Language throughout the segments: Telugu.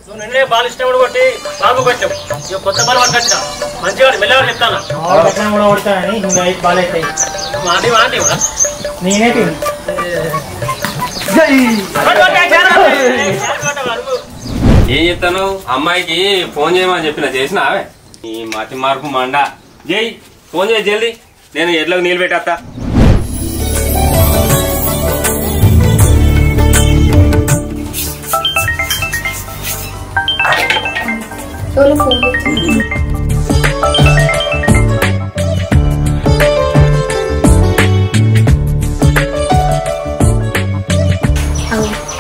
నువ్వు నిన్నే బాల్ ఇష్టం కొట్టి బాబు కొట్టావు. ఇక కొత్త బాల్ పట్టుకొచ్చిన మంచిగా మెల్లగా చెప్తాను. కూడా కొడతానని నువ్వు 5 బాల్ అవుతాయి. మాటి మాటి నేనేటి ఏం చెప్తాను? అమ్మాయికి ఫోన్ చేయమని చెప్పిన చేసినావే? ఈ మతి మార్పు మండ. జై ఫోన్ చేయి జల్దీ, నేను ఎడ్లకు నీళ్ళు పెట్టేస్తా.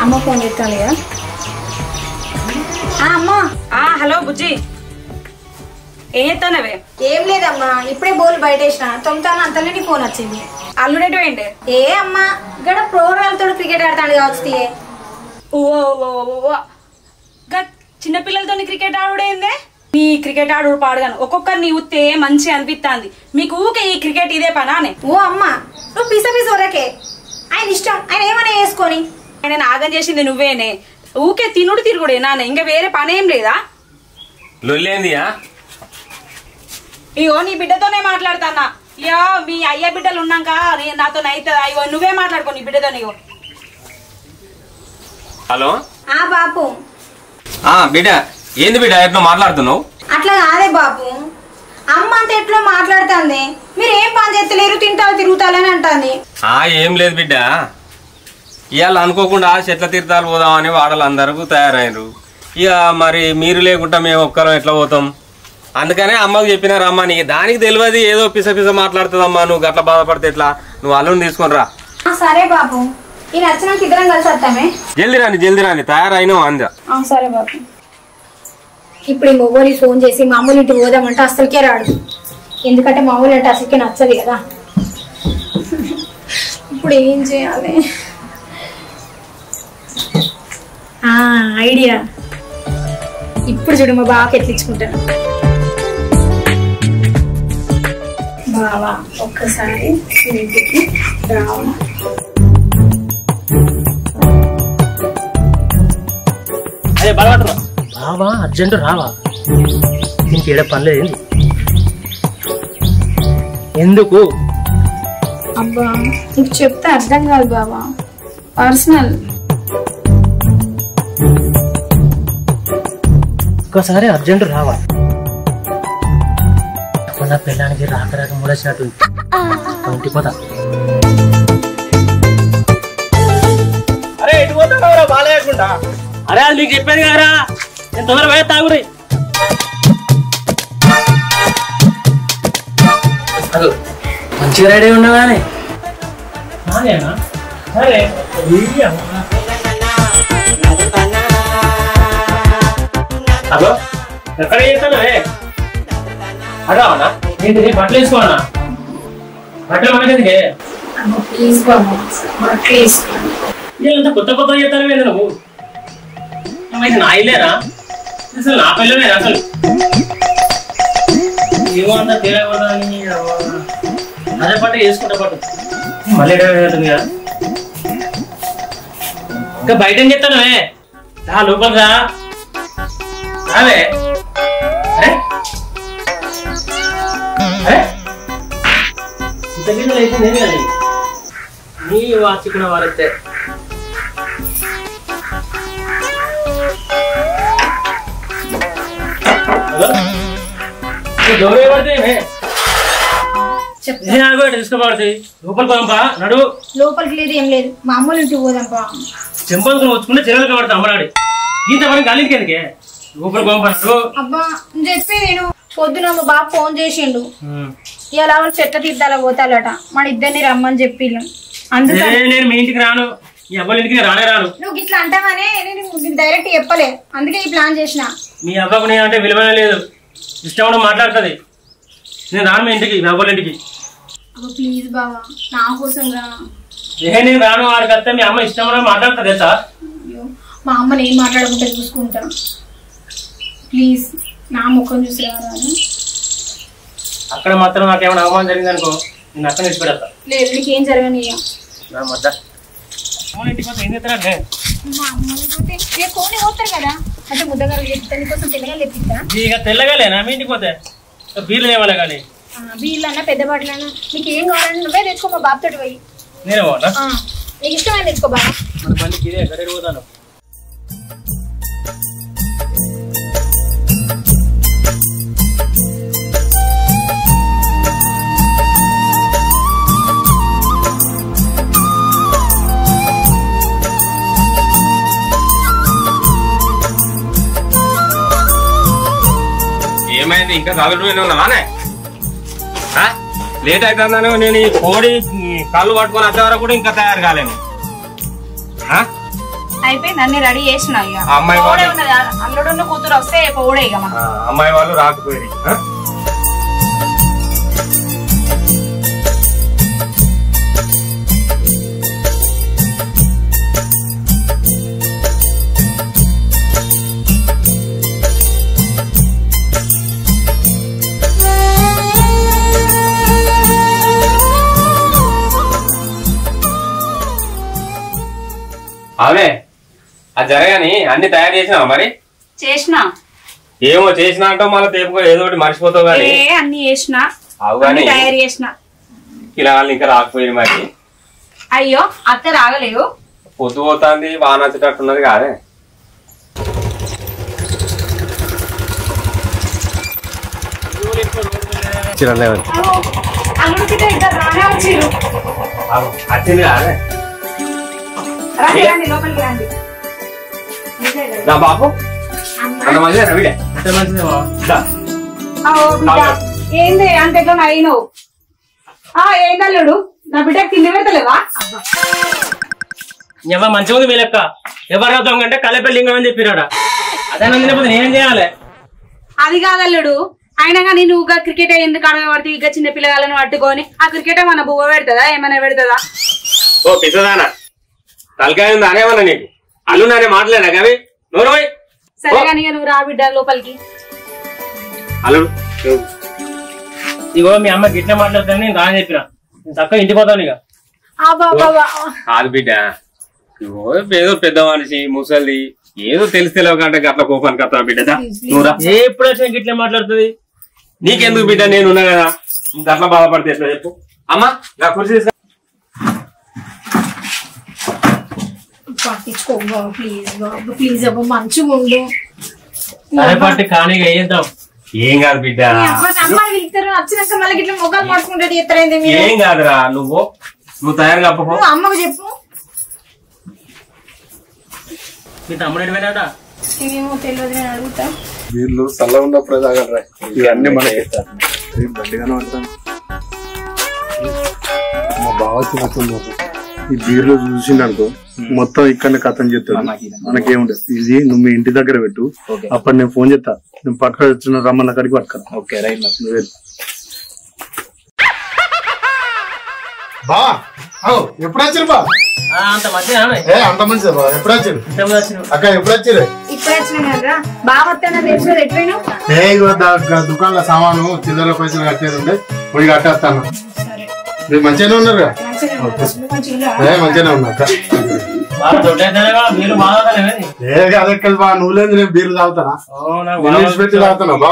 అమ్మ ఫోన్ చేస్తాను కదా. అమ్మా. హలో బుజ్జి, ఏం చేస్తానవే? ఏం లేదమ్మా, ఇప్పుడే బోల్ బయట వేసిన తొమ్మిది అంతలో నీ ఫోన్ వచ్చింది. అల్లుడేటో ఏంటి? ఏ అమ్మా ఇక్కడ ప్రోగ్రామ్తో క్రికెట్ ఆడతాడు కావచ్చు. చిన్నపిల్లలతో క్రికెట్ ఆడుడేందే? నీ క్రికెట్ ఆడు పాడగాను ఒక్కొక్కరిని ఉత్తే మంచి అనిపిస్తుంది. మీకు ఊకే ఈ క్రికెట్ ఇదే పనానే? ఓ అమ్మా నువ్వు పిస వరకే, ఆయన ఇష్టం, ఆయన ఏమైనా వేసుకొని. ఆయన నాగం చేసింది నువ్వేనే. ఊకే తినుడు తిరుగుడే నాన్న, ఇంకా వేరే పనేం లేదా? లొల్లేందియా? ఇగో నీ బిడ్డతోనే మాట్లాడతానా. ఇయో మీ అయ్య బిడ్డలు ఉన్నాక నాతో అవుతుందా? ఇగో నువ్వే మాట్లాడుకో నీ బిడ్డతో. ఇగో హలో. బాపు. బిడ్డ ఏంది బిడ్డ ఎట్లా మాట్లాడుతున్నావు? అట్లా కాదే బాపు, అమ్మ అంత ఎట్లా మాట్లాడుతుంది. మీరు ఏం పని చేస్తలేరు, తిరుగుతాలని అంటుంది. ఏం లేదు బిడ్డ, ఇవాళ అనుకోకుండా చెట్ల తీర్థాలు పోదామని వాడలందరూ తయారైనరు. ఇక మరి మీరు లేకుండా మేము ఒక్కరం ఎట్లా పోతాం? అందుకనే అమ్మకు చెప్పినా రమ్మని. దానికి తెలియదు ఏదో పిస మాట్లాడుతుందమ్మా. నువ్వు గట్ల బాధపడితే ఎట్లా? నువ్వు అల్లుని తీసుకొని రా. సరే బాపు, ఈ నచ్చినాక ఇద్దరం కలిసి వస్తామే. జల్దీ రాని తయారైనావు అందా. సరే బాపు. ఇప్పుడు ఈ మొగోని ఫోన్ చేసి మా అమ్మలు ఇంటికి పోదామంటే అసలుకే రాడు. ఎందుకంటే మా ఊళ్ళు అంటే అసలుకే నచ్చదు కదా. ఇప్పుడు ఏం చేయాలి? ఐడియా. ఇప్పుడు చూడు మా బావకి ఎట్లించుకుంటాను. బావా ఒక్కసారి ఇంటికి రావా. అదే బలపడరా రావా, అర్జెంట్ రావా. దీనికి ఏడ పనిలేదు. ఎందుకు? అబ్బా నీకు చెప్తే అర్థం కాదు బావా, పర్సనల్. ఒక్కసారి అర్జెంట్ రావా. మన పిల్లానికి రాక మూడొచ్చినట్టు ఇంటికి పోతా. అరే ఎటు పోతావు బాలేకుండా? అరే అది నీకు చెప్పాను కదరా, నేను తొందరగా పోయి తాగురి. మంచిగా రెడీ ఉండగానే సరే. అదో ఎక్కడ చేస్తానే అడవనా? ఏంటి బట్టలు వేసుకోవాలా? బట్టలు మనకెందుకే? ఇదంతా కొత్త చేస్తాను మీద నువ్వు. అయితే నా ఇల్లేనా? అసలు నా పిల్లలేనా? అసలు ఏమో అంతా తేడా అని అదే పట్టు వేసుకుంటా పట్టు. మళ్ళీ అవుతుంది కదా. ఇంకా బయట ఏం చెప్తానవే? లోపల రా. అదే అరే అరే ఇంత మీద అయితే నేను కానీ నీ వాచుకున్న వారైతే గౌరవ పడితే తీసుకోబడతాయి. లోపలికి పోదాంపా. నడు. లోపలికి లేదు ఏం లేదు, మా అమ్మలు ఇంటికి పోదాంపా. చెంపలు వచ్చుకుంటే చెల్లెలకి పడతా అమ్మనాడు. ఇంత పని గాలికి ఎందుకే? లోపలికి పోదాంపా. నడు. అబ్బా చెప్పి నేను పొద్దున మా బాబు ఫోన్ చేసిండు, ఇలా వాళ్ళు చెట్ల తీర్థాల పోతాలట, మన ఇద్దరిని రమ్మని చెప్పి. అందుకే నేను మీ ఇంటికి రాను, ఈ అబ్బాయి ఇంటికి రానే రాను. నువ్వు ఇట్లా అంటావనే నేను డైరెక్ట్ చెప్పలే, అందుకే ఈ ప్లాన్ చేసిన. మీ అబ్బాకు నేను అంటే విలువనే లేదు, ఇష్టం కూడా మాట్లాడుతుంది. నేను రాను మీ ఇంటికి, మీ అబ్బాయి ఇంటికి. ప్లీజ్ బావా నా కోసం రా. నేను రాను. వాడికి వస్తే మీ అమ్మ ఇష్టం కూడా మాట్లాడుతుంది తెలుసా? మా అమ్మని ఏం మాట్లాడకుంటే చూసుకుంటాను. ప్లీజ్ నా ముఖం చూసి రాను. అక్కడ మాత్రం నాకేమైనా అవమానం జరిగింది అనుకో, నేను అక్కడ నుంచి పెడతా. లేదు నీకేం జరగని నా మధ్య ఇంటికి ఏం చేస్తారా? మా అమ్మ కోని పోతారు కదా అంటే ముద్దగారు చెప్తాను కోసం తెల్లగా తెప్పిస్తా. ఇక తెల్లగాలేనా మీ ఇంటికి పోతే బీర్లు ఏమన్నా కానీ బీర్లు అన్నా పెద్ద బాటలు అన్నా నీకు ఏం కావాలని నువ్వే తెచ్చుకో మా బాబుతోటి పోయి. నేను పోనా నీకు ఇష్టమైన తెచ్చుకో బాబా. మన బండికి ఇదే గడి పోతాను. ఏమైంది ఇంకా చదువుతూనే ఉన్నావానే? లేట్ అవుతుందని నేను ఈ కోడి కళ్ళు పట్టుకొని వచ్చే వరకు కూడా ఇంకా తయారు కాలేను. అయిపోయింది అన్ని రెడీ చేసిన ఇక అమ్మాయి పోడే ఉన్నది అల్లుడున్న కూతురు వస్తే పోడే ఇక మనం అమ్మాయి వాళ్ళు రాకపోయి అవునే అది జరగాని అన్ని తయారు చేసినావా మరి? చేసిన ఏమో చేసినా అంటావు మళ్ళీ తేపుకో ఏదో ఒకటి మర్చిపోతావు కానీ అన్ని చేసిన అవుగాని తయారు చేసిన ఇలా వాళ్ళు ఇంకా రాకపోయింది మరి. అయ్యో అత్త రాగలేవు పొద్దు పోతుంది వాన వచ్చేటట్టున్నది కాదే. అల్లుడు కిட்ட ఇద్దరు రానే వచ్చిర్రు. వచ్చింది కాదే రండి రండి లోపలికి రండి. నా బాబు అంత మంచిగా రవిడే అంత మంచిది ఏంది అంత ఎట్లా అయినవు? ఏంది అల్లుడు నా బిడ్డకి తిండి పెడతలేవా? ఎవరు మంచిగా ఉంది మీ లెక్క. ఎవరు అవుతాం కంటే కలపెల్లింగం అని చెప్పిరాడా అదే నందినపోతే నేనేం చేయాలి? అది కాదల్లుడు అయినా కానీ నువ్వు క్రికెట్ ఎందుకు ఆడబడితే ఇక చిన్న పిల్లగాలను పట్టుకొని ఆ క్రికెట్ మన బువ్వ పెడతదా ఏమైనా పెడతదా? ఓ పిసదానా తలకాయ ఉంది అనేమన్నా నీకు అల్లు నానే మాట్లాడా కవి నూరు పోయి సరే కానీ నువ్వు రా బిడ్డ లోపలికి. అల్లుడు ఇగో మీ అమ్మ గిట్ల మాట్లాడుతాను నేను రాని చెప్పిన చక్కగా ఇంటికి పోతాను ఇక. కాదు బిడ్డ ఇగో ఏదో పెద్ద మనిషి ముసలి ఏదో తెలిస్తే గట్ల కోపానికి వస్తా బిడ్డ నువ్వురా. ఎప్పుడు వచ్చినా గిట్లే మాట్లాడుతుంది. నీకెందుకు బిడ్డ నేనున్నా కదా గట్ల బాధపడితే ఎట్లా చెప్పు. అమ్మా నా కుర్చీ పట్టించుకో బాబు ప్లీజ్ బాబు ప్లీజ్ అబ్బా మంచిగా ఉండు. సరే పట్టి కానీ వేద్దాం. ఏం కాదు బిడ్డ అమ్మాయి వెళ్తారు వచ్చినాక మళ్ళీ ఇట్లా మొక్కలు పట్టుకుంటే ఎత్తరైంది. ఏం కాదురా నువ్వు తయారు కాపో అమ్మకు చెప్పు. మీ తమ్ముడు ఎడిపోయినాడా? ఏమో తెలియదు నేను అడుగుతా. వీళ్ళు చల్ల ఉన్నప్పుడే తాగలరా ఇవన్నీ మనకి గట్టిగానే ఉంటాం. మా బావ చిన్నప్పుడు ఈ బీర్లో చూసిండనుకో మొత్తం ఇక్కడనే కథం చెప్తాడు. మనకేముండదు ఇది నువ్వు మీ ఇంటి దగ్గర పెట్టు. అప్పుడు నేను ఫోన్ చేస్తా నువ్వు పట్టుకొని వచ్చిన రమ్మన్న కాడికి పట్టుకరా. ఓకే రైట్ నువ్వు బా ఎప్పుడు వచ్చారు బా? అంత మంచిగా అంత మంచిదా బా? ఎప్పుడు వచ్చారు అక్క? ఎప్పుడు వచ్చారు? ఇప్పుడు వచ్చిన కదా బాగా వస్తానా తెలుసు ఎట్లయినా దుకాణంలో సామాను చిల్లర పైసలు కట్టేది ఉండే పోయి కట్టేస్తాను. మీరు మంచిగానే ఉన్నారు మంచిగానే ఉన్నా అక్క. అదెక్కదు బా నువ్వు లేదు నేను బీర్లు తాగుతానా పెట్టి తాగుతానా బా?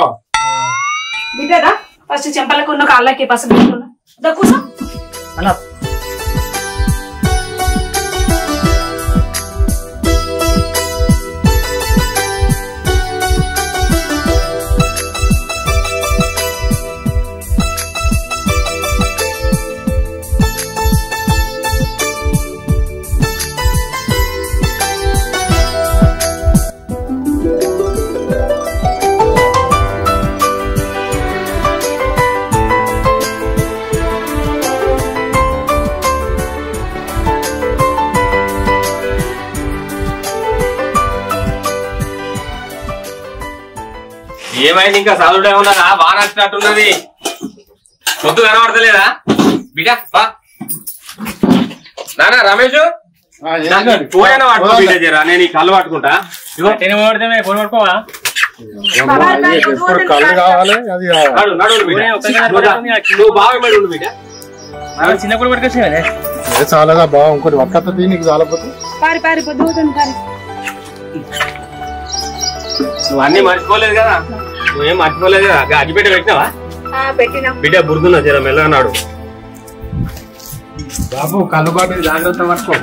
బిడ్డదా ఫస్ట్ చెంపలకు ఉన్న కాళ్ళకి పసుపు పెట్టుకున్నా కూర్చో. అలా ఏమైంది ఇంకా చదువుడే ఉన్నదా? వాన వచ్చినట్టున్నది పొద్దు కనబడతలేదా బిడ్డ? నానా రమేష్ పోయినా పట్టుకో బిడ్డ జరా నేను ఈ కళ్ళు పట్టుకుంటా. పట్టుకోవా కళ్ళు కావాలి అది నడు బిడ్డ నువ్వు బాగా ఉండు బిడ్డ. చిన్నప్పుడు పట్టుకొచ్చిన చాలాగా బాగా ఇంకోటి వర్కత్త నీకు చాలపోతే పారి పారి పొద్దుతుంది పారి. నువ్వు అన్ని మర్చిపోలేదు కదా, నువ్వేం మర్చిపోలేదు కదా. అగ్గిపెట్ట పెట్టినావా? పెట్టినా బిడ్డ బుర్దున్నా జర మెల్లగన్నాడు. బాబు కళ్ళు బాటిల్ జాగ్రత్త పట్టుకో.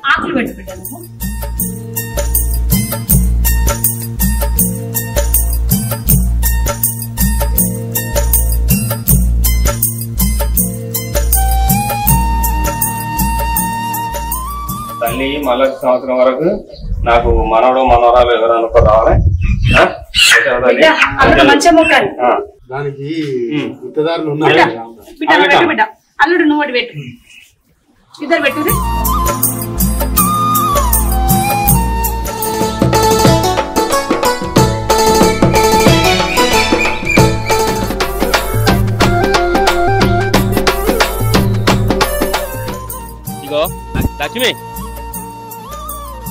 ఆకులు పెట్టు బిడ్డ నువ్వు. తల్లి మళ్ళీ సంవత్సరం వరకు నాకు మనవడు మనవరాలు ఎవరు అనుకో రావాలి. బిడ్డ అల్లుడు మంచిగా మొక్కాలి. దానికి గుర్తుదారులు ఉన్నాయి. బిడ్డ పెట్టు బిడ్డ. అల్లుడు నువ్వు ఒకటి పెట్టు. ఇద్దరు పెట్టు. ఇగో లక్ష్మి,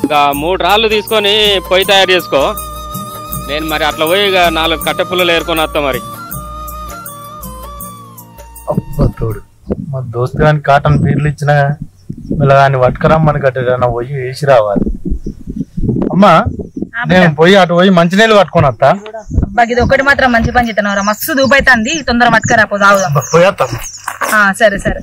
ఇంకా 3 రాళ్ళు తీసుకొని పొయ్యి తయారు చేసుకో. నేను మరి అట్లా పోయి ఇక 4 కట్టె పుల్లలు ఏరుకొని వస్తా. మరి తోడు మా దోస్తు కానీ కాటన్ బీర్లు ఇచ్చిన దాన్ని పట్టుకురమ్మని గట్టిగా పోయి వేసి రావాలి. అమ్మా నేను పోయి అటు పోయి మంచినీళ్ళు పట్టుకొని వస్తా. ఇది ఒకటి మాత్రం మంచి పని చేస్తున్నారా, మస్తు దూపైతుంది. తొందర మట్టుకరా పోయేస్తా. సరే సరే.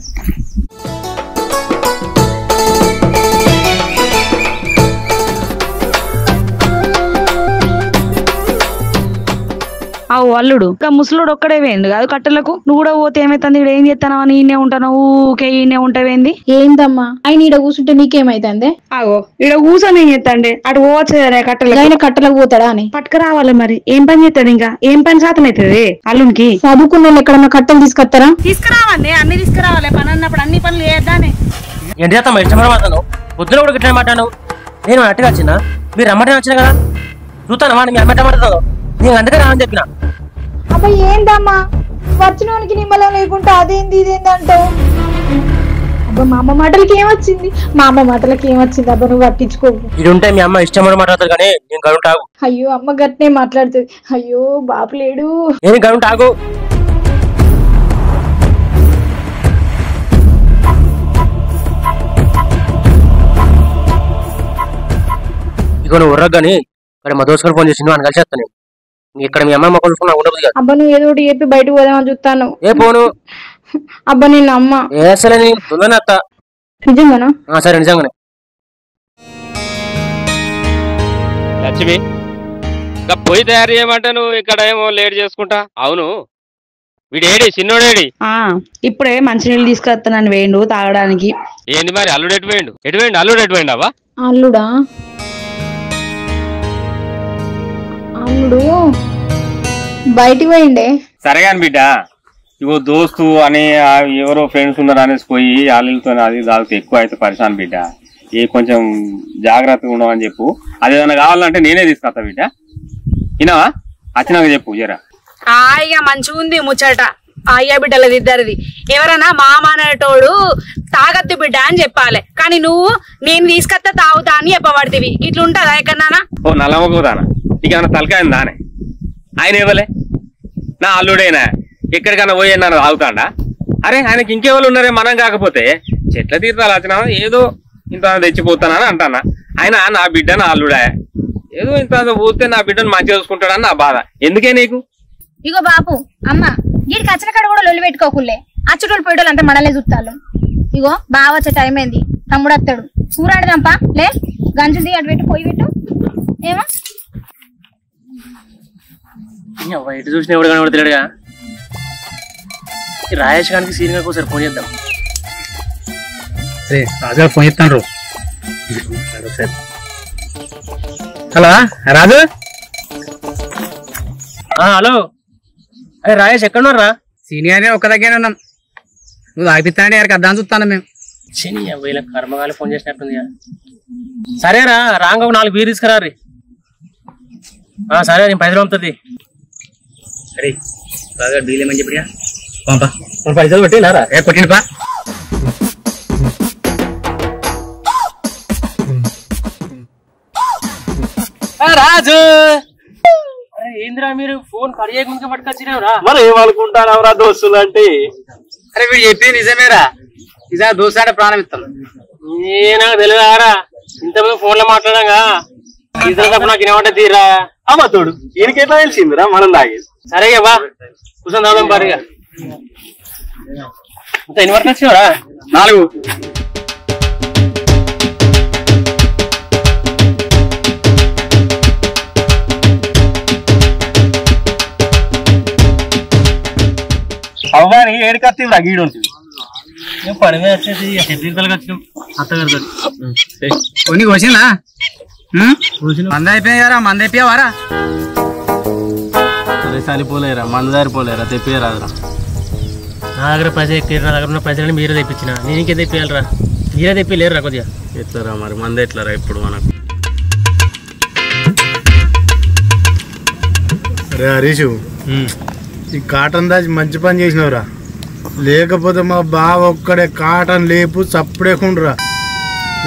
అవు అల్లుడు ఇంకా ముసలుడు ఒక్కడే వేయండి కాదు కట్టెలకు. నువ్వు కూడా పోతే ఏమైతుంది? ఇక్కడ ఏం చేస్తానో అని ఈయనే ఉంటాను, ఊకే ఈయనే ఉంటావేంది? ఏందమ్మా ఆయన ఈడ కూర్చుంటే నీకేమైతుంది? ఆగో ఈడ కూర్చొని ఏం చేస్తాండే? అటు పోవచ్చు కట్టెలు. ఆయన కట్టలకు పోతాడా అని పట్టుకురావాలి. మరి ఏం పని చేస్తాడు? ఇంకా ఏం పని శాతం అవుతుంది అల్లునికి? చదువుకున్న వాళ్ళు ఎక్కడన్నా కట్టెలు తీసుకొస్తారా? తీసుకురావండి, అన్ని తీసుకురావాలి. పని అన్నప్పుడు అన్ని పనులు చేద్దానే. ఏంటి చేస్తాం ఇష్టం మాట్లాడు. పొద్దున కూడా గిట్లా మాట్లాడు. నేను అట్టుగా వచ్చినా, మీరు రమ్మంటే వచ్చినా కదా. చూస్తాను వాడిని మీ అమ్మట మాట్లాడతావు. నేను అందుకే రావని చెప్పిన. అబ్బాయి ఏందమ్మా వచ్చినోనికి నిమ్మలం లేకుండా అదేంది ఇదేందంటావు? అబ్బా మా అమ్మ మాటలకి ఏమొచ్చింది? మా అమ్మ మాటలకి ఏమొచ్చింది? అబ్బా నువ్వు పట్టించుకో. ఇది ఉంటే మీ అమ్మ ఇష్టం మాట్లాడతారు కానీ నేను గడుంటాగు. అయ్యో అమ్మ గట్నే మాట్లాడుతుంది. అయ్యో బాపు లేడు. నేను గడుంటాగు. ఇక నువ్వు ఉర్రగా కానీ ఇక్కడ మా దోస్తులు ఫోన్ చేసి అని కలిసి వస్తాను. ఇక్కడ మీ అమ్మాయి మొక్కలు చూసుకున్నా ఉండదు కదా. అబ్బా నువ్వు ఏదో ఒకటి చెప్పి బయటకు పోదామని చూస్తాను. ఏ పోను అబ్బా నిన్న అమ్మ అసలే తొందరనే అత్త. నిజంగానా? సరే నిజంగానే. లక్ష్మి ఇంకా పొయ్యి తయారు చేయమంటే నువ్వు ఇక్కడ ఏమో లేట్ చేసుకుంటా. అవును వీడేడి చిన్నోడేడి? ఇప్పుడే మంచినీళ్ళు తీసుకొస్తానని వేయండు తాగడానికి. ఏంది మరి అల్లుడు ఎటు వేయండు? అల్లుడు ఎటు వేయండు? అవ్వా అల్లుడా? అల్లుడు బయటికి పోయిండే. సరే కాని బిడ్డ, ఇగో దోస్తు అని ఎవరో ఫ్రెండ్స్ ఉన్నారు అనేసి పోయి వాళ్ళతో అది తాగితే ఎక్కువ అయితే పరిశాన్ బిడ్డ. కొంచెం జాగ్రత్తగా ఉండవని చెప్పు. అదేదన్నా కావాలంటే నేనే తీసుకొస్తా బిడ్డ. వినావా? వచ్చినాక చెప్పు జరా. ఇక మంచిగా ఉంది ముచ్చట. అయ్యా బిడ్డలది ఇద్దరిది. ఎవరన్నా మామ అనేటోడు తాగద్దు బిడ్డ అని చెప్పాలి, కానీ నువ్వు నేను తీసుకొస్తా తాగుతా అని చెప్పబడితివి. ఇట్లుంటదా ఎక్కడన్నా? ఓ నల్లమ్మకుదానా నీకేమన్నా తలకాయింది దానే? ఆయన ఇవ్వలే నా అల్లుడైనా ఎక్కడికైనా పోయినా తాగుతాడా? అరే ఆయనకి ఇంకెవరు ఉన్నారే మనం కాకపోతే? చెట్ల తీర్థాలు వచ్చినా ఏదో ఇంత తెచ్చిపోతానని అంటానా. ఆయన నా బిడ్డ నా అల్లుడా, ఏదో ఇంత పోతే నా బిడ్డను మంచిగా చూసుకుంటాడని నా బాధ. ఎందుకే నీకు? ఇగో బాపు అమ్మ వీడికి వచ్చిన కాడ కూడా లొల్లి పెట్టుకోకులే. అచ్చుటోళ్ళు పోయేటోళ్ళు అంతా మనలే చూస్తాను. ఇగో బాగా వచ్చే టైం అయింది, తమ్ముడు వస్తాడు. కూరాడదాంపా లే, గంజుది అటు పెట్టు, పోయి పెట్టు. ఏమో ఎటు చూసినా ఎవడు కనబడతాడుగా. రాజేష్ గారికి సీనియర్ ఒకసారి ఫోన్ చేద్దాం. రాజు ఫోన్ చేస్తాను. హలో రాజు, హలో అరే రాయేష్ ఎక్కడున్నారా? సీనియర్ ఒక్క దగ్గర ఉన్నాం. నువ్వు తాగిపిస్తానంటే ఎవరికి అర్థం చూస్తాను మేము. శని వీళ్ళ కర్మగాలి ఫోన్ చేసినట్టుంది. సరేరా రాంగ 4 బీర్ తీసుకురా రీ. సరే నేను పైసలు పంపుతుంది. అరే బాగా డీల్ ఏమని చెప్పినా పంపా పైసలు కొట్టినారా? కొట్టిండు పా. రాజు ఏంద్రా మీరు ఫోన్ కడియకుండా పట్టుకొచ్చినావురా? మరి ఏమనుకుంటానవరా దోస్తులు అంటే? అరే వీడు చెప్పి నిజమేరా. నిజంగా దోస్తాడే ప్రాణం ఇస్తాం. నాకు తెలియదారా ఇంతమంది ఫోన్ లో మాట్లాడాగా ఇద్దరు తప్ప నాకు ఏమంటే తీరా అమ్మ తోడు ఈయనకి ఎట్లా తెలిసిందిరా మనం తాగేది? సరే బా కూర్చొని తాగుదాం పారిగా. ఇంకా ఎన్ని వరకు వచ్చినావురా? 4. అవ్వని ఏడు కత్తిరా గీడు ఉంటుంది. పని మీద వచ్చేసి తీర్థాలకు వచ్చినాం అత్తగారు. కొన్ని కోసిందా? మంద అయిపోయాయి కదా, మంద అయిపోయావారా? అరే సరిపోలేరా మంద సరిపోలేరా తెప్పేరాదురా. నా దగ్గర పైసలు ఎక్కువ నా దగ్గర ఉన్న పైసలు మీరే తెప్పించిన. నేను ఇంకే తెప్పియాలరా? మీరే తెప్పిలేరురా కొద్దిగా. ఎట్లరా మరి మంద ఎట్లరా ఇప్పుడు మనకు? అరే హరీషు ఈ కాటన్ దాచి మంచి పని చేసినవురా. లేకపోతే మా బావ ఒక్కడే కాటన్ లేపు చప్పుడేకుండ్రా.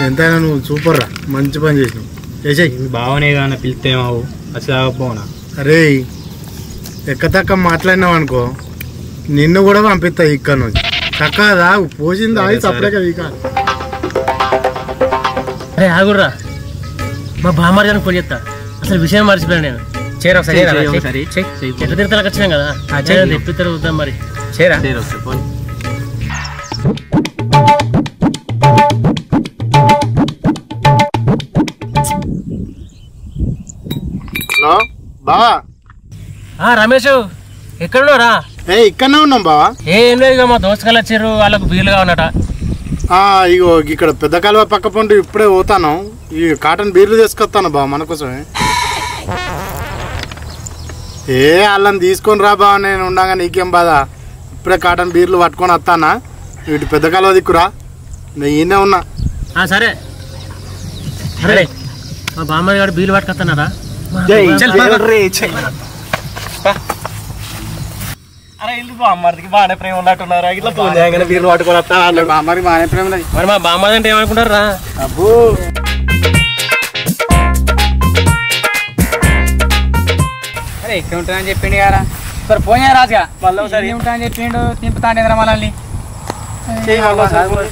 ఎంతైనా నువ్వు సూపర్ రా, మంచి పని చేసినావు. చేసేయి. బావనే కానీ పిలితేమావు అసలు. అరే ఎక్కతక్క మాట్లాడినావు అనుకో నిన్ను కూడా పంపిస్తా ఇక్కడ నుంచి. చక్కదా పోసింది ఆగి చప్పుడే కదా ఇక. అరే ఆగుర్రా మా బామ్మార్జానికి ఫోన్ చేస్తా. అసలు విషయం మర్చిపోయాను నేను. చేరా ఒకసారి చెట్ల తీర్థాలకు వచ్చినాం కదా తెప్పిస్తారు వద్దాం మరి. చేరా హలో బావా. రమేష్ ఎక్కడున్నారా? ఇక్కడనే ఉన్నాం బావా. ఏం లేదు ఇక మా దోస్తకాలు వచ్చారు వాళ్ళకు బీర్లుగా ఉన్నట. ఇగో ఇక్కడ పెద్ద కాలువ పక్క పండు ఇప్పుడే పోతాను. ఈ కాటన్ బీర్లు తీసుకొస్తాను బావ మన కోసమే. వాళ్ళని తీసుకొని రా బావ, నేను ఉండగా నీకేం బాధ. ఇప్పుడే కాటన్ బీర్లు పట్టుకొని వస్తానా. ఇటు పెద్ద కాలువ దిక్కురా, నేను ఈయనే ఉన్నా. సరే అరే మా బామ్మారి గారు బీర్లు పట్టుకొస్తున్నారా? అరే ఎందుకు అమ్మడికి బాగానే ప్రేమ ఉన్నట్టున్నారా? ఇట్లా ఫోన్ చేయగానే బీర్లు పట్టుకొని వస్తా అన్నాడు. మరి బాగానే ప్రేమ ఉన్నది. మరి మా బామ్మారి అంటే ఏమనుకుంటారా? అబ్బో అరే ఎక్కడ ఉంటానని చెప్పిండు కదా. సరే ఫోన్ చేయ రాజుగా. మళ్ళీ ఒకసారి ఉంటానని చెప్పిండు తింపుతాండి మనల్ని.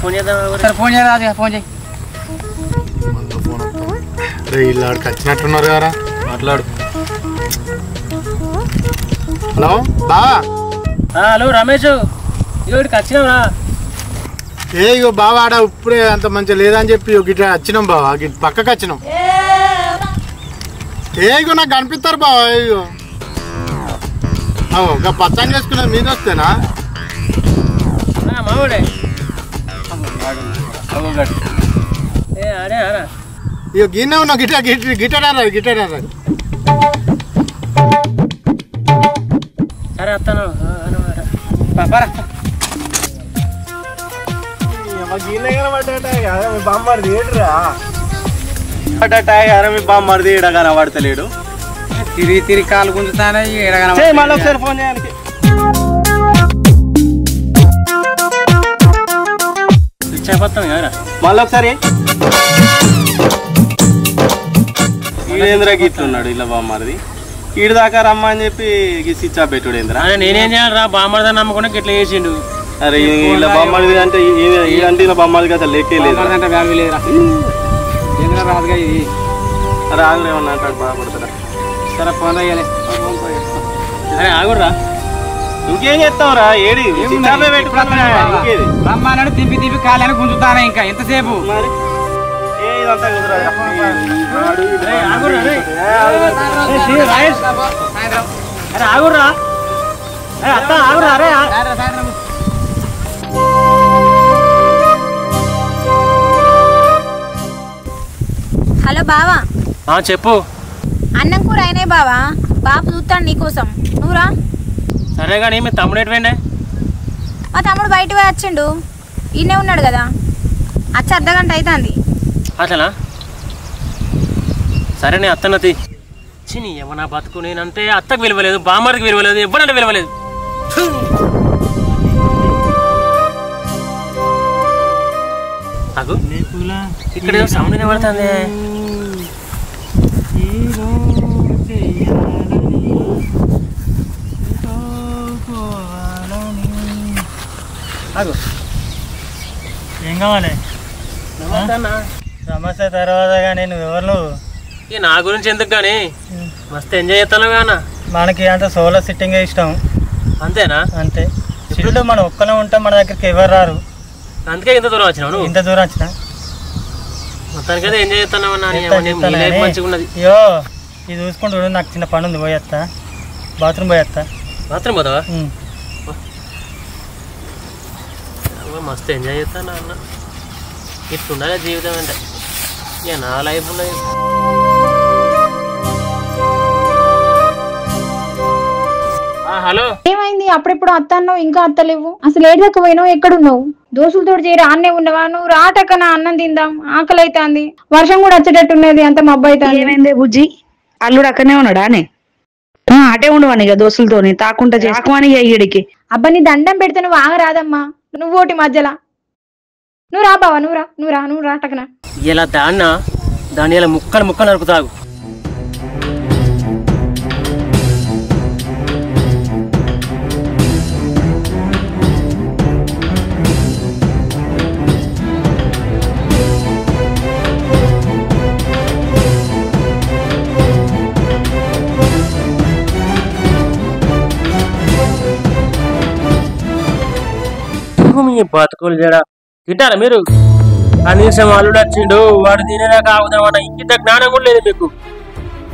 ఫోన్ చేద్దాం. సరే ఫోన్ చేయ రాజుగా, ఫోన్ చేయి. వీళ్ళు ఆడికి వచ్చినట్టున్నారు కదా. మాట్లాడు. హలో బావా. హలో రమేష్ ఇక్కడికి వచ్చినావురా? ఇగో బావా ఆడ ఇప్పుడే అంత మంచిగా లేదని చెప్పి గిట్లా వచ్చినాం బావా. గిట్ పక్కకి వచ్చినాం. ఇగో నాకు కనిపిస్తారు బావా. ఇగో ఇంకా పచ్చని చేసుకున్నా మీద వస్తేనా? మావాడే అడే ఇగో గిన్నె ఉన్నావు. గిటార్ అన్నారు. సరే వస్తాను. బామ్మడిది ఏడురా పడ్డారా? మీ బామ్మడిది ఏడ కనబడతలేడు. తిరిగి కాలు గుంజుతానే. మళ్ళీ ఒకసారి ఫోన్ చేయడానికి. మళ్ళీ ఒకసారి ఈడేంద్ర గిట్లున్నాడు ఇలా బామ్మడిది. ఈడు దాకా రమ్మని చెప్పి స్విచ్ ఆఫ్ పెట్టుడు ఏంద్రా? నేనేం చేయాలరా? బామ్మడిదని నమ్మకుండా ఇట్లా చేసిండు. అరే ఇలా బామ్మడిది అంటే ఈడంటే ఇలా బామ్మడిది అసలు లెక్కే లేదు. వాల్యూ లేదురా. రాదుగా ఇది. అరే ఆగురు ఏమన్నా అంటాడు బాధపడతారా? సరే ఫోన్ అయ్యాలి. అరే ఆగుర్రా. ఇంకేం చేస్తావురా? ఏడి ఇంకేది రమ్మన్నాడు తిప్పి కాలని గుంజుతానే. ఇంకా ఎంతసేపు మరి ఇదంతా అరే ఆగుర్రా. అత్త ఆగురా. అరే హలో బావా. చెప్పు. అన్నం కూర అయినాయి బావా. బాపు చూస్తాడు నీకోసం. నువ్వురా. సరే కానీ మీ తమ్ముడు ఎటువేండే? మా తమ్ముడు బయట పోయి వచ్చిండు, ఈయనే ఉన్నాడు కదా, వచ్చి అర్ధగంట అవుతుంది. అట్లనా? సరే నేను అత్తనతి చిని ఏమన్నా బతుకు. నేనంటే అత్తకు విలువలేదు, బామ్మడికి విలువలేదు, ఎవరంటే విలువలేదు. అగు ఇక్కడ సౌండ్ వినబడుతుంది. అగు ఏం కావాలి? సమస్య తర్వాత కానీ నువ్వు ఎవరు? ఇక నా గురించి ఎందుకు కానీ మస్తు ఎంజాయ్ చేస్తాను కానా. మనకి అంత సోలో సిట్టింగ్ ఇష్టం. అంతేనా? అంతే. ఇప్పుడు మనం ఒక్కనే ఉంటాం, మన దగ్గరికి ఎవరు రారు. అందుకే ఇంత దూరం వచ్చినావు నువ్వు? ఇంత దూరం వచ్చినా మొత్తానికి అయితే ఎంజాయ్ చేస్తున్నావు. మంచిగా ఉన్నది. అయ్యో ఇది చూసుకుంటూ నాకు చిన్న పని ఉంది, పోయేస్తా. బాత్రూమ్ పోయేస్తా. బాత్రూమ్ పోతావా? మస్తు ఎంజాయ్ చేస్తాను అన్న. ఇట్లుండాలి జీవితం అంటే. ఇక నా లైఫ్లో హలో ఏమైంది? అప్పుడెప్పుడు అత్త అన్నావు, ఇంకా అత్తలేవు. అసలు ఏడు దాకా పోయినావు, ఎక్కడున్నావు? దోస్తులతో చేరి ఆన్నే ఉన్నవా? నువ్వు రాటక్కన అన్నం తిందాం, ఆకలి అవుతుంది. వర్షం కూడా వచ్చేటట్టున్నది, అంత మబ్బు అవుతుంది. ఏమైందే బుజ్జి? అల్లుడు అక్కడనే ఉన్నాడా? అటే ఉండవని ఇక దోస్తులతోని తాకుంటా చేసుకోమని ఈడికి. అబ్బా నీ దండం పెడితే నువ్వు ఆగరాదమ్మా, నువ్వు ఓటి మధ్యలో. నువ్వు రా బావా, నువ్వు రాటక్కన. ఇలా దాన్ని ఇలా ముక్కలు నరుకుతాగు. మీ బతుకులు జడ తింటారా మీరు? కనీసం అల్లుడు వచ్చిండు, వాడు తినేదాకా ఆగుదామన్న ఇంకింత జ్ఞానం కూడా లేదు మీకు.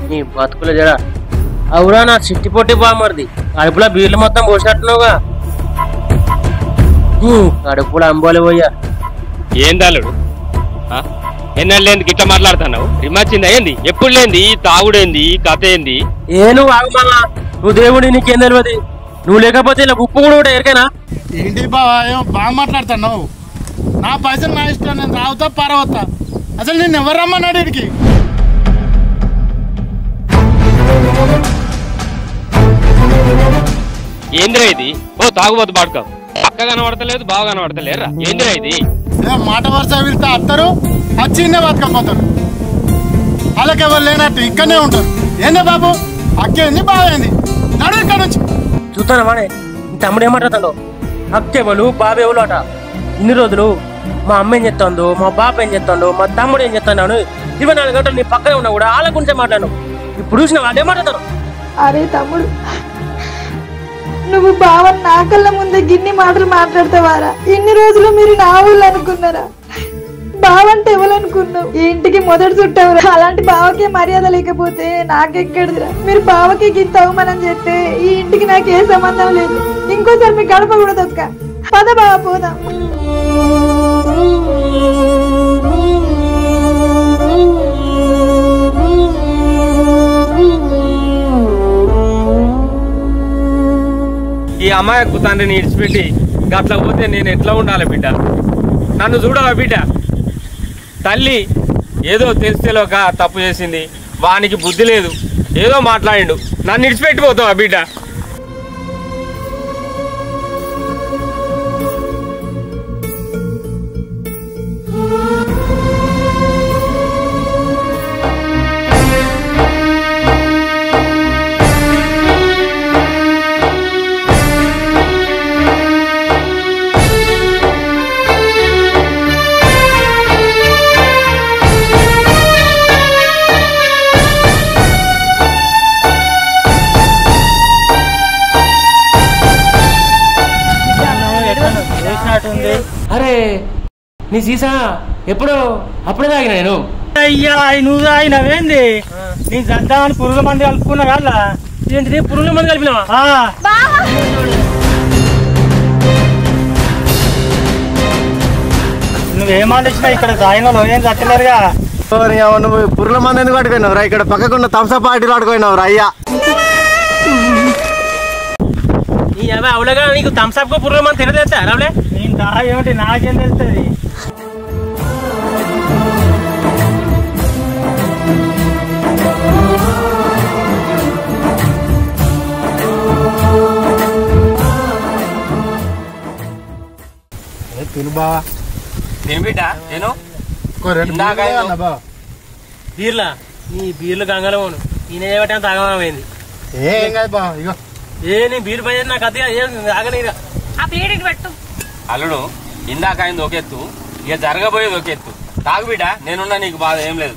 మీ బతుకుల జడ. అవురా నా చిట్టి పొట్టి బామర్ది, కడుపులో బీర్లు మొత్తం పోసినట్టున్నావుగా. కడుపులో అంబోలు పోయా. ఏంది అల్లుడు? ఎన్నెళ్ళేందుకు ఇట్లా మాట్లాడుతున్నావు? రిమాచిందా ఏంది? ఎప్పుడు లేంది తాగుడేంది? కథ ఏంది? నువ్వు ఆగు మళ్ళా. నువ్వు దేవుడి నీకేం తెలియదు. నువ్వు లేకపోతే ఇలా ఉప్పు కూడా ఎరికైనా. ఏంటి బావా ఏమో బాగా మాట్లాడుతున్నావు? నా పైసలు నా ఇష్టం, నేను రావుతా పారవతా. అసలు నేను ఎవరు రమ్మన్నాడు వీడికి? ఏందిరా ఇది? ఓ తాగుబోతు పాడుకో. పక్క కనబడతలేదు, బాగా కనబడతలేరా? ఏందిరా ఇది? మాట వరుస వెళ్తే అత్తరు, వచ్చిందే బతకపోతారు. వాళ్ళకి ఎవరు లేనట్టు ఇక్కడనే ఉంటారు. ఏందే బాబు, అక్కేంది బాగైంది, నడు ఇక్కడ నుంచి. చూస్తానా మానే తమ్ముడు ఏమాట్లాడతాడు? అక్కేవలు బాబేవులు అట. ఇన్ని రోజులు మా అమ్మ ఏం చెప్తాందో, మా బాప ఏం చెప్తాండో, మా తమ్ముడు ఏం చెప్తాను 24 గంటలు నీ పక్కనే ఉన్నా కూడా వాళ్ళ గురించే మాట్లాడు. ఇప్పుడు చూసిన అదే మాట్లాడతారు. అరే తమ్ముడు, నువ్వు బావని నా కళ్ళ ముందే గిన్ని మాటలు మాట్లాడతావారా? ఇన్ని రోజులు మీరు నా ఊళ్ళు అనుకున్నారా? బావంటే ఎవరనుకున్నావు? ఈ ఇంటికి మొదటి చుట్టవురా. అలాంటి బావకే మర్యాద లేకపోతే నాకెక్కడిదిరా? మీరు బావకి గింత అవమానం చేస్తే ఈ ఇంటికి నాకు ఏ సంబంధం లేదు. ఇంకోసారి మీ గడప కూడా దొక్క. పద బావ పోదాం. ఈ అమ్మాయి తండ్రిని ఇడిచిపెట్టి గట్లా పోతే నేను ఎట్లా ఉండాలి బిడ్డ? నన్ను చూడవా బిడ్డ? తల్లి ఏదో తెలిసేలోక తప్పు చేసింది, వానికి బుద్ధి లేదు, ఏదో మాట్లాడిండు, నన్ను ఇడిచిపెట్టిపోతావా బిడ్డ? అరే నీ సీసా ఎప్పుడో అప్పుడే తాగిన నేను. అయ్యా నువ్వు తాగినవేంది? నీ చద్దామని పురుగుల మంది కలుపుకున్నా కదా. ఏంటిది పురుగుల మంది కలిపినావా? నువ్వేం ఆలోచన ఇక్కడ తాగిన వాళ్ళు ఏం చచ్చలేరుగా. నువ్వు పురుగుల మంది ఎందుకు అడుగున్నావురా? ఇక్కడ పక్కకున్న థమ్సప్ పార్టీలు అడుగున్నావురా అయ్యా. నీ అవి అవులగా నీకు థమ్స్అప్ పుర్రలు మనం తినదేస్తా రావులే నేను ఏమిటి నాకేం తెలుస్తుంది తిను బావా తిని బిడ్డ నేను బీర్లా నీ బీర్లు గంగలో పోను ఈయన తాగమైంది ఏం కాదు బావ ఇగో నీ బీర్ పై నాకు అది ఏం తాగనీరా ఆ ప్లేట్ పెట్టు అల్లుడు ఇందాక అయింది ఒక ఎత్తు ఇక జరగబోయేది ఒక ఎత్తు తాగు బిడ్డ నేనున్నా నీకు బాధ ఏం లేదు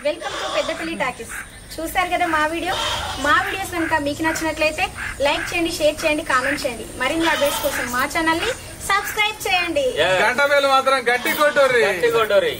వెల్కమ్ టు పెద్దపల్లి టాకీస్. చూసారు కదా మా వీడియోస్ కనుక మీకు నచ్చినట్లయితే లైక్ చేయండి, షేర్ చేయండి, కామెంట్ చేయండి. మరిన్ని అప్డేట్స్ కోసం మా ఛానల్ ని సబ్స్క్రైబ్ చేయండి. గంట బెల్ మాత్రం గట్టి కొట్టోర్రి.